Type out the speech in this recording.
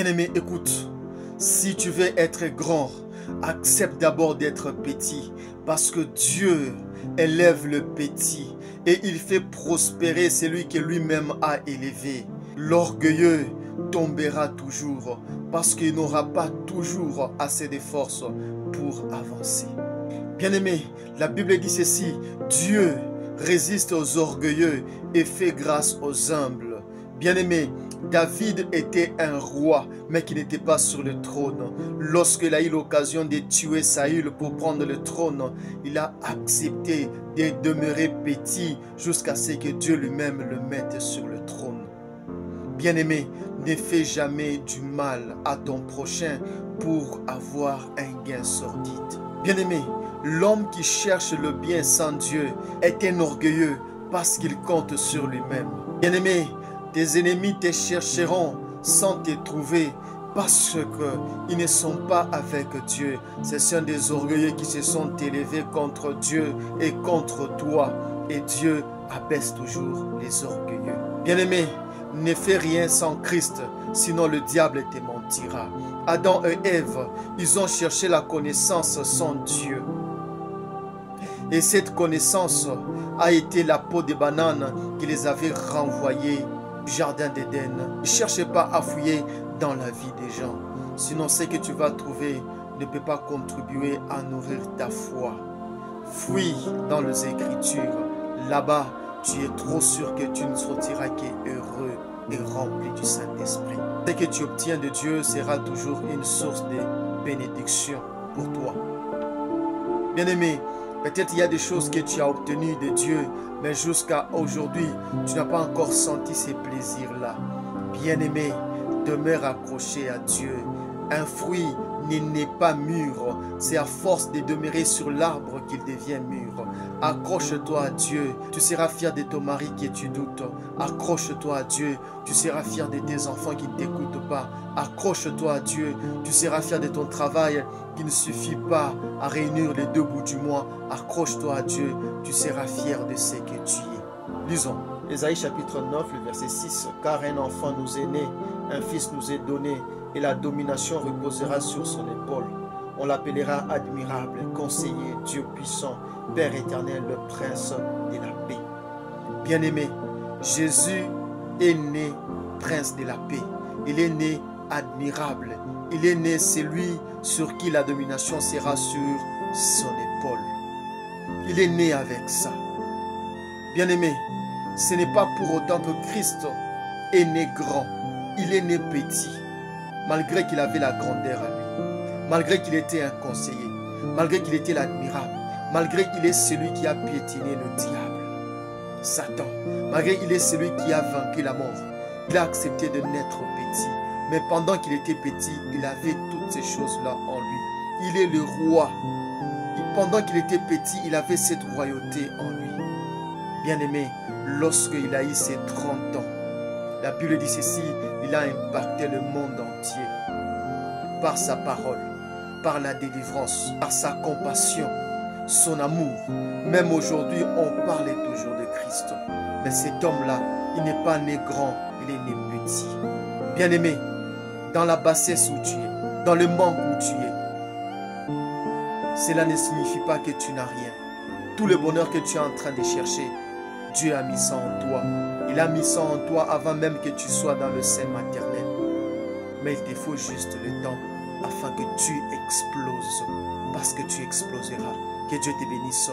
Bien-aimé, écoute, si tu veux être grand, accepte d'abord d'être petit, parce que Dieu élève le petit et il fait prospérer celui que lui-même a élevé. L'orgueilleux tombera toujours, parce qu'il n'aura pas toujours assez de force pour avancer. Bien-aimé, la Bible dit ceci: Dieu résiste aux orgueilleux et fait grâce aux humbles. Bien-aimé, David était un roi, mais qui n'était pas sur le trône. Lorsqu'il a eu l'occasion de tuer Saül pour prendre le trône, il a accepté de demeurer petit jusqu'à ce que Dieu lui-même le mette sur le trône. Bien-aimé, ne fais jamais du mal à ton prochain pour avoir un gain sordide. Bien-aimé, l'homme qui cherche le bien sans Dieu est un orgueilleux parce qu'il compte sur lui-même. Bien-aimé, tes ennemis te chercheront sans te trouver parce qu'ils ne sont pas avec Dieu. Ce sont des orgueilleux qui se sont élevés contre Dieu et contre toi. Et Dieu abaisse toujours les orgueilleux. Bien-aimé, ne fais rien sans Christ, sinon le diable te mentira. Adam et Ève, ils ont cherché la connaissance sans Dieu. Et cette connaissance a été la peau de banane qui les avait renvoyés du jardin d'Éden. Ne cherchez pas à fouiller dans la vie des gens. Sinon, ce que tu vas trouver ne peut pas contribuer à nourrir ta foi. Fouille dans les Écritures. Là-bas, tu es trop sûr que tu ne sortiras qu'heureux et rempli du Saint-Esprit. Ce que tu obtiens de Dieu sera toujours une source de bénédiction pour toi. Bien-aimé, peut-être il y a des choses que tu as obtenues de Dieu, mais jusqu'à aujourd'hui, tu n'as pas encore senti ces plaisirs-là. Bien-aimé, demeure accroché à Dieu. Un fruit n'est pas mûr, c'est à force de demeurer sur l'arbre qu'il devient mûr. Accroche-toi à Dieu, tu seras fier de ton mari qui tu doutes. Accroche-toi à Dieu, tu seras fier de tes enfants qui ne t'écoutent pas. Accroche-toi à Dieu, tu seras fier de ton travail qui ne suffit pas à réunir les 2 bouts du mois. Accroche-toi à Dieu, tu seras fier de ce que tu es. Lisons. Ésaïe chapitre 9, le verset 6. Car un enfant nous est né, un fils nous est donné, et la domination reposera sur son épaule. On l'appellera admirable, conseiller, Dieu puissant, Père éternel, le prince de la paix. Bien-aimé, Jésus est né prince de la paix. Il est né admirable. Il est né celui sur qui la domination sera sur son épaule. Il est né avec ça. Bien-aimé, ce n'est pas pour autant que Christ est né grand. Il est né petit. Malgré qu'il avait la grandeur à lui, malgré qu'il était un conseiller, malgré qu'il était l'admirable, malgré qu'il est celui qui a piétiné le diable, Satan, malgré qu'il est celui qui a vaincu la mort, il a accepté de naître petit. Mais pendant qu'il était petit, il avait toutes ces choses-là en lui. Il est le roi. Et pendant qu'il était petit, il avait cette royauté en lui. Bien-aimé, lorsqu'il a eu ses 30 ans, la Bible dit ceci: il a impacté le monde entier par sa parole, par la délivrance, par sa compassion, son amour. Même aujourd'hui, on parle toujours de Christ. Mais cet homme-là, il n'est pas né grand, il est né petit. Bien-aimé, dans la bassesse où tu es, dans le manque où tu es, cela ne signifie pas que tu n'as rien. Tout le bonheur que tu es en train de chercher, Dieu a mis ça en toi. Il a mis ça en toi avant même que tu sois dans le sein maternel. Mais il te faut juste le temps afin que tu exploses. Parce que tu exploseras. Que Dieu te bénisse.